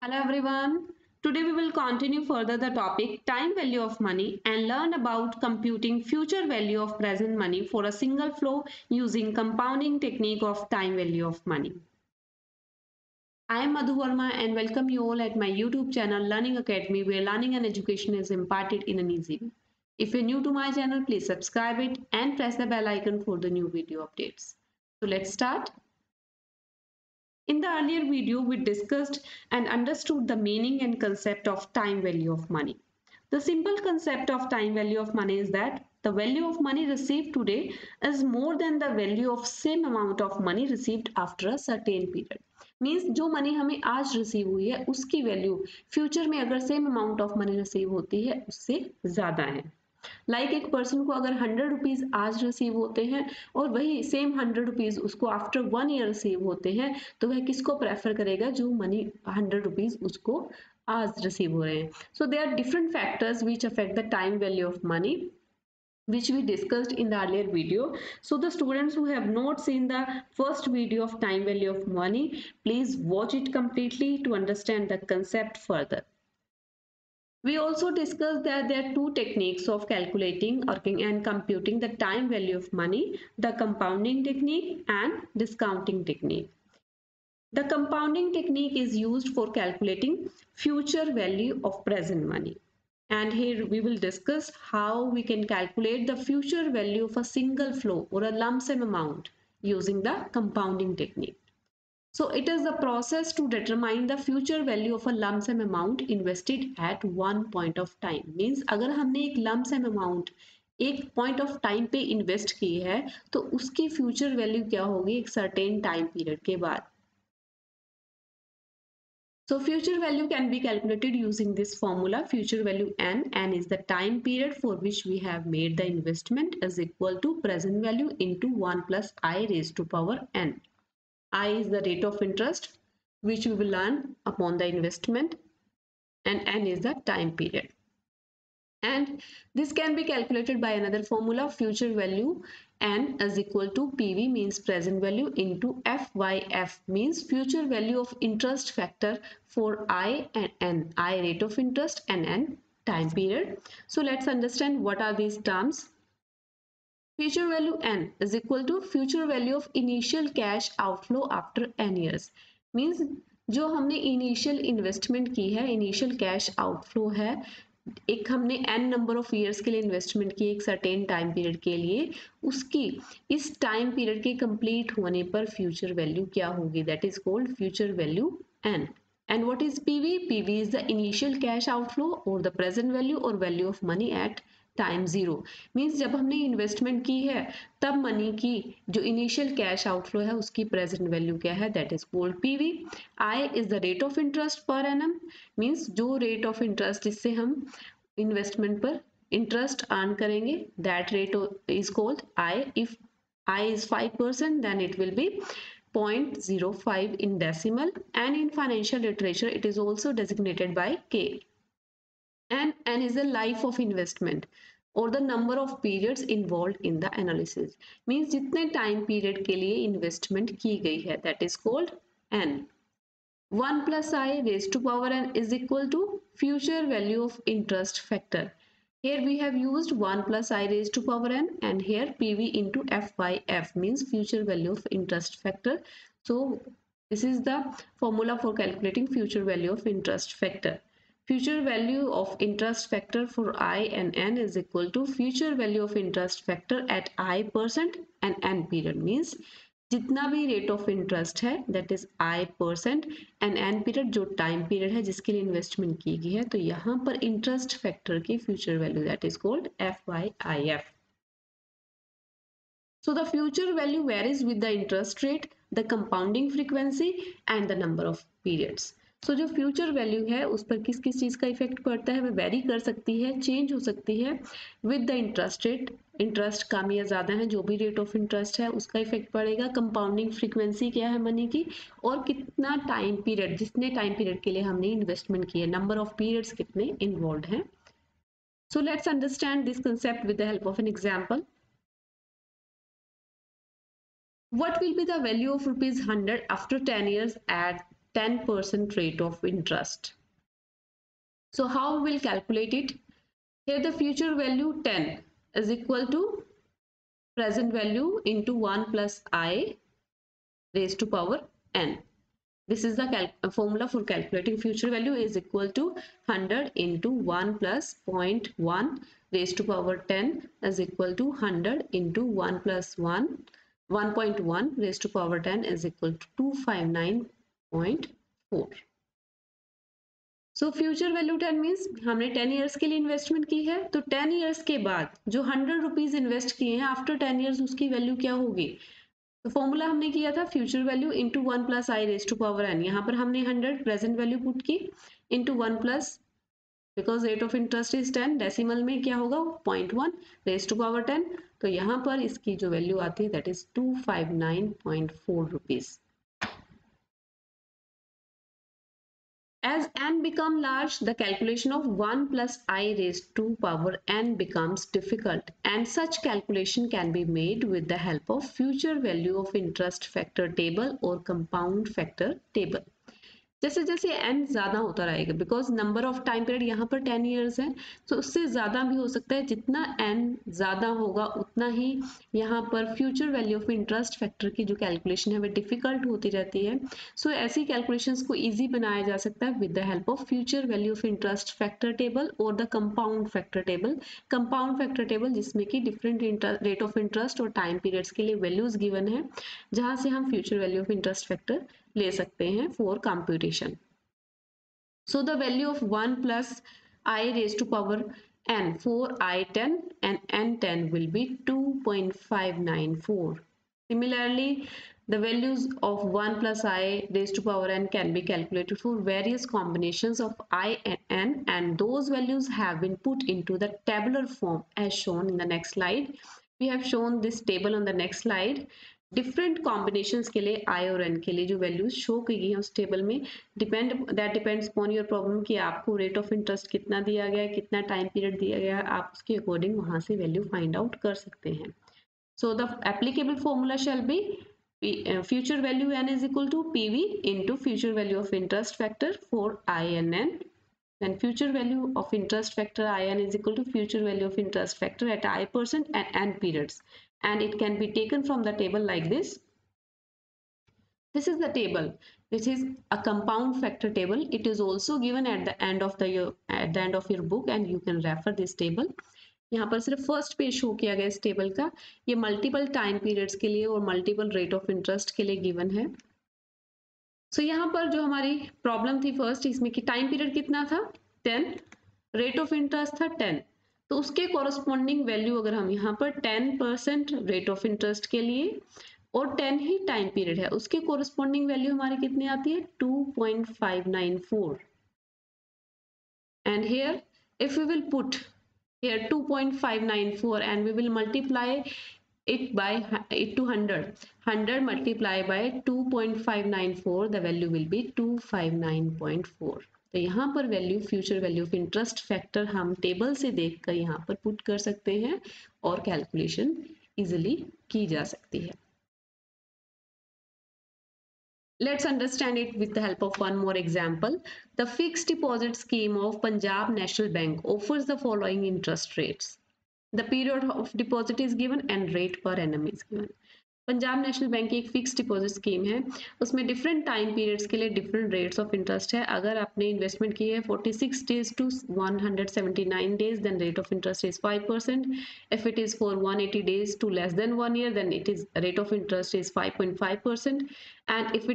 Hello everyone. Today we will continue further the topic time value of money and learn about computing future value of present money for a single flow using compounding technique of time value of money. I am Madhu Verma and welcome you all at my YouTube channel Learning Academy where learning and education is imparted in an easy way. If you're new to my channel, please subscribe it and press the bell icon for the new video updates. So let's start. In the earlier video, we discussed and understood the meaning and concept of time value of money. The simple concept of time value of money is that the value of money received today is more than the value of same amount of money received after a certain period. Means जो money हमें आज receive हुई है उसकी value future में अगर same amount of money receive होती है उससे ज़्यादा है. एक पर्सन को अगर 100 रुपीज आज रिसीव होते हैं और वही सेम 100 रुपीज उसको आफ्टर 1 ईयर रिसीव होते हैं तो वह किसको प्रेफर करेगा जो मनी 100 रुपीज उसको आज रिसीव हो रहे हैं. So they are different factors which affect the time value of money which we discussed in the earlier video. So the students who have not seen the first video of time value of money, please watch it completely to understand the concept further. We also discussed that there are two techniques of calculating and computing the time value of money, the compounding technique and discounting technique. The compounding technique is used for calculating future value of present money. And here we will discuss how we can calculate the future value of a single flow or a lump sum amount using the compounding technique. So it is the process to determine the future value of a lump sum amount invested at one point of time. Means अगर हमने एक lump sum amount एक point of time पे invest की है तो उसकी future value क्या होगी एक certain time period के बाद. So future value can be calculated using this formula future value n. N is the time period for which we have made the investment is equal to present value into 1 plus I raised to power n. I is the rate of interest which we will earn upon the investment and N is the time period. And this can be calculated by another formula future value N is equal to PV means present value into FYF means future value of interest factor for I and N. I rate of interest and N time period. So let's understand what are these terms. Future value n is equal to future value of initial cash outflow after n years. Means जो हमने initial investment की है initial cash outflow है एक हमने n number of years के लिए investment की एक certain time period के लिए उसकी इस time period के complete होने पर future value क्या होगी that is called future value n. And what is PV? PV is the initial cash outflow or the present value or value of money at time zero. Means जब हमने investment की है तब money की जो initial cash outflow है उसकी present value क्या है that is called PV. I is the rate of interest per annum means जो रेट ऑफ इंटरेस्ट जिससे हम इन्वेस्टमेंट पर इंटरेस्ट अर्न करेंगे that rate is called I. If I is 5% then it will be 0.05 in decimal and in financial literature it is also designated by K. And N is the life of investment or the number of periods involved in the analysis. Means जितने time period के लिए investment की गई है that is called N. 1 plus I raised to power N is equal to future value of interest factor. Here we have used 1 plus I raised to power N and here PV into F by F means future value of interest factor. So this is the formula for calculating future value of interest factor. Future value of interest factor for I and N is equal to future value of interest factor at I% and N period means जितना भी rate of interest है that is I% and N period जो time period है जिसके लिए investment की गई है तो यहाँ पर interest factor की future value that is called FYIF. So the future value varies with the interest rate, the compounding frequency and the number of periods. सो जो फ्यूचर वैल्यू है उस पर किस किस चीज़ का इफेक्ट पड़ता है वह वेरी कर सकती है चेंज हो सकती है with the interest rate. Interest कम या ज़्यादा है जो भी रेट ऑफ इंटरेस्ट है उसका इफेक्ट पड़ेगा. कंपाउंडिंग फ्रीक्वेंसी क्या है मनी की और कितना टाइम पीरियड जितने टाइम पीरियड के लिए हमने इन्वेस्टमेंट की है नंबर ऑफ पीरियड्स कितने इन्वॉल्व हैं. So let's understand this concept with the help of an example. What will be the value of rupees 100 after 10 years at 10% rate of interest. So how we will calculate it? Here the future value 10 is equal to present value into 1 plus I raised to power n. This is the formula for calculating future value is equal to 100 into 1 plus 0.1 raised to power 10 is equal to 100 into 1 plus 1.1 raised to power 10 is equal to 259.4. So future value 10 means हमने 10 years के लिए investment की है, तो 10 years के बाद जो 100 rupees invest किए हैं आफ्टर 10 ईयर्स उसकी वैल्यू क्या होगी? तो फॉर्मूला हमने किया था future value into 1 plus I raise to power n. यहाँ पर हमने 100 प्रेजेंट वैल्यू पुट की into 1 plus, because rate of interest is 10, decimal में क्या होगा 0.1 रेज टू पावर 10. तो यहाँ पर इसकी जो वैल्यू आती है that is 259.4 rupees. As n become large, the calculation of 1 plus I raised to power n becomes difficult, and such calculation can be made with the help of future value of interest factor table or compound factor table. जैसे जैसे n ज़्यादा होता रहेगा, because number of time period यहाँ पर 10 years है, तो उससे ज़्यादा भी हो सकता है. जितना n ज़्यादा होगा उतना ही यहाँ पर future value of interest factor की जो कैलकुलेशन है वह डिफिकल्ट होती रहती है. सो ऐसी कैलकुलेशंस को ईजी बनाया जा सकता है with the help of future value of interest factor table और the compound factor table. Compound factor table जिसमें कि डिफरेंट रेट ऑफ इंटरेस्ट और टाइम पीरियड्स के लिए वैल्यूज गिवन है, जहाँ से हम future value of interest factor ले सकते हैं for computation. So the value of 1 plus I raise to power n for I10 and n10 will be 2.594. Similarly, the values of 1 plus I raised to power n can be calculated for various combinations of I and n, and those values have been put into the tabular form as shown in the next slide. We have shown this table on the next slide. Different combinations के लिए आई और N के लिए जो values show की गई हैं उस टेबल में डिपेंड्स अपॉन योर प्रॉब्लम कि आपको रेट ऑफ इंटरेस्ट कितना दिया गया है, कितना टाइम पीरियड दिया गया है, आप उसके अकॉर्डिंग वहां से वैल्यू फाइंड आउट कर सकते हैं. So the applicable formula shall be future value n is equal to PV into future value of interest factor for I and n. Then future value of interest factor IN is equal to future value of interest factor at I% and n periods. And it can be taken from the table like this. This is the table. This is a compound factor table. It is also given at the end of your book, and you can refer this table. यहाँ पर सिर्फ first page show किया गया इस table का. ये multiple time periods के लिए और मल्टीपल रेट ऑफ इंटरेस्ट के लिए गिवन है. सो यहाँ पर जो हमारी प्रॉब्लम थी फर्स्ट, इसमें कि टाइम पीरियड कितना था 10, रेट ऑफ इंटरेस्ट था 10, तो उसके कॉरस्पॉन्डिंग वैल्यू अगर हम यहाँ पर 10% रेट ऑफ इंटरेस्ट के लिए और 10 ही टाइम पीरियड है, उसके कॉरस्पॉन्डिंग वैल्यू हमारी कितनी आती है 2.594. And here if we will put here 2.594 and we will multiply it by it to 100 multiply by 2.594, the value will be 259.4. तो यहाँ पर value future value of interest factor हम टेबल से देखकर यहाँ पर पुट कर सकते हैं और कैलकुलेशन इजीली की जा सकती है. Let's understand it with the help of one more example. The fixed deposit scheme of Punjab National Bank offers the following interest rates. The period of deposit is given and rate per annum is given. Punjab national bank की एक fix deposit scheme है, उसमें different time periods के लिए different rates of interest है. अगर आपने investment की है 46 days to 179 days, then rate of interest is 5%. If it is for 180 days to less than 1 year, then it is rate of interest is 5.5%. and if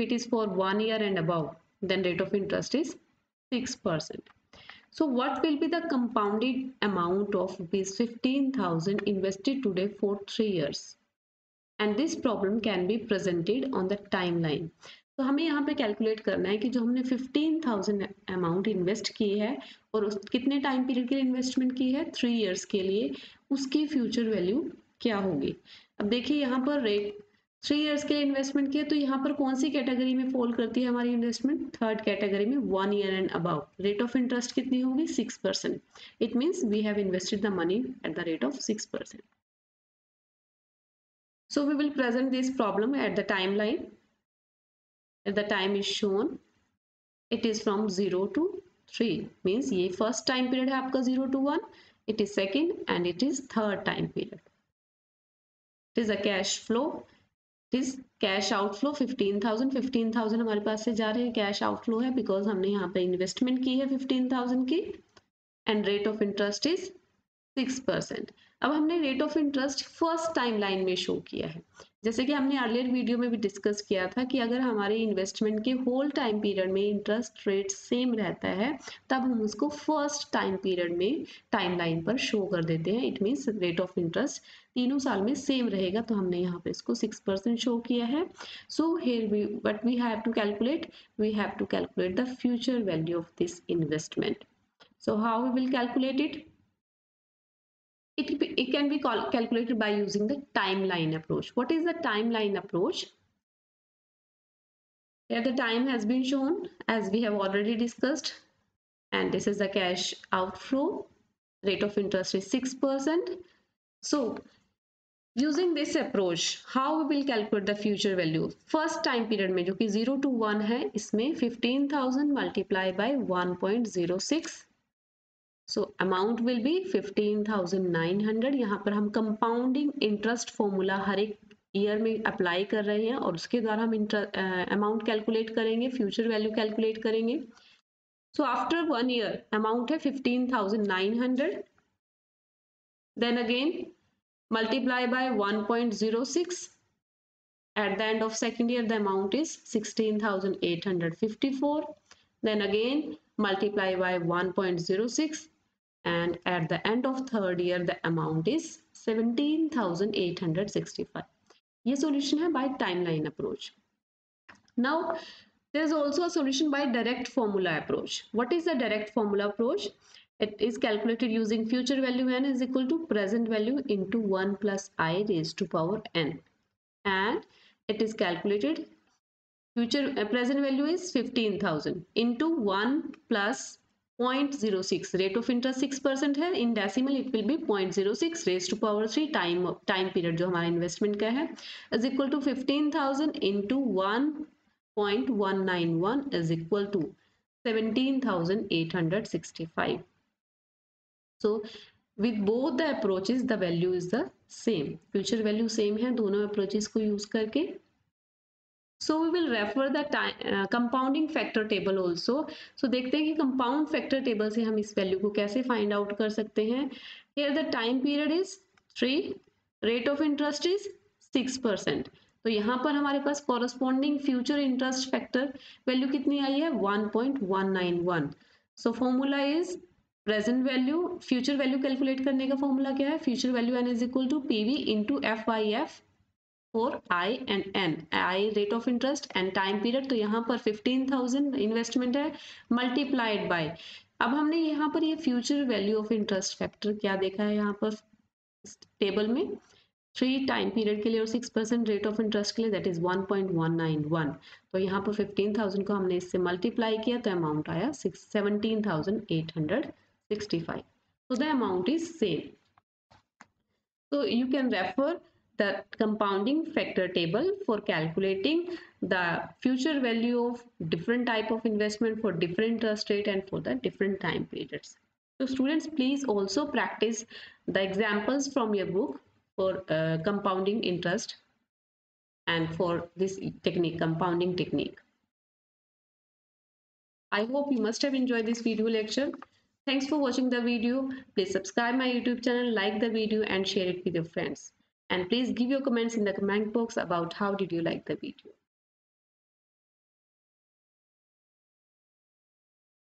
it is for 1 year and above, then rate of interest is 6%. So what will be the compounded amount of rupees 15,000 invested today for 3 years? And this problem can be presented on the timeline. तो हमें यहाँ पे calculate करना है कि जो हमने 15,000 amount invest की है और उस कितने टाइम पीरियड के लिए इन्वेस्टमेंट की है 3 years के लिए, उसकी फ्यूचर वैल्यू क्या होगी. अब देखिए यहाँ पर रेट 3 years के लिए इन्वेस्टमेंट किया, तो यहाँ पर कौन सी कैटेगरी में फॉल करती है हमारी इन्वेस्टमेंट, थर्ड कैटेगरी में 1 year and above. Rate of interest कितनी होगी 6%. It means we have invested the money at the rate of 6%. So we will present this problem at the timeline. the time is shown, it is from 0 to 3, means ये first time period है आपका 0 to 1, it is second and it is third time period. It is a cash flow, it is cash outflow 15,000 हमारे पास से जा रहे हैं, cash outflow है because हमने यहाँ पे इन्वेस्टमेंट की है 15,000 की, and rate of interest is 6%. अब हमने rate of interest first time line में शो किया है, जैसे कि हमने अर्लियर वीडियो में भी डिस्कस किया था कि अगर हमारे इन्वेस्टमेंट के होल टाइम पीरियड में इंटरेस्ट रेट सेम रहता है तब हम उसको फर्स्ट टाइम पीरियड में टाइम लाइन पर शो कर देते हैं. It means rate of interest तीनों साल में सेम रहेगा, तो हमने यहाँ पे इसको 6% शो किया है. So here we what we have to calculate, we have to calculate the future value of this investment. So how we will calculate it? It can be calculated by using the timeline approach. What is the timeline approach? Here the time has been shown as we have already discussed, and this is the cash outflow. Rate of interest is 6%. So using this approach, how we will calculate the future value? First time period में जो कि 0 to 1 है, इसमें 15,000 multiply by 1.06. So amount will be 15,900. यहाँ पर हम compounding interest formula हर एक year में अप्लाई कर रहे हैं और उसके द्वारा हम अमाउंट कैलकुलेट करेंगे, फ्यूचर वैल्यू कैलकुलेट करेंगे. सो आफ्टर 1 ईयर अमाउंट है 15,900. Then again multiply by 1.06. At the end of second year, the amount is 16,854. Then again multiply by 1.06. And at the end of third year, the amount is 17,865. ये solution है by timeline approach. Now, there is also a solution by direct formula approach. What is the direct formula approach? It is calculated using future value n is equal to present value into 1 plus I raised to power n. And it is calculated, future present value is 15,000 into 1 plus 0.06. rate of interest 6% है, in decimal it will be 0.06 raised to power 3 time period जो हमारा investment का है is equal to 15,000 into 1.191 is equal to 17,865. So with both the approaches the value is the same, future value same है दोनों approaches को use करके. So we will refer the compounding factor table also. So देखते हैं कि compound factor table से हम इस value को कैसे find out कर सकते हैं. Here the time period is 3, rate of interest is 6%. तो यहाँ पर हमारे पास corresponding future interest factor value कितनी आई है 1.191. So formula is present value, future value calculate करने का formula क्या है, future value n is equal to PV into FIF for I and N. I rate of interest and time period. तो यहाँ पर 15,000 investment है मल्टीप्लाइड बाय, अब हमने यहाँ पर ये future value of interest factor क्या देखा है यहाँ पर टेबल में 3 टाइम पीरियड के लिए और 6% रेट ऑफ इंटरेस्ट के लिए, दैट इज 1.191. तो यहाँ पर 15,000 को हमने इससे मल्टीप्लाई किया तो अमाउंट आया 17,865. so the amount is same. So you can refer the compounding factor table for calculating the future value of different type of investment for different interest rate and for the different time periods. So students, please also practice the examples from your book for compounding interest and for this technique, compounding technique. I hope you must have enjoyed this video lecture. Thanks for watching the video. Please subscribe my YouTube channel, like the video and share it with your friends. And please give your comments in the comment box about how did you like the video.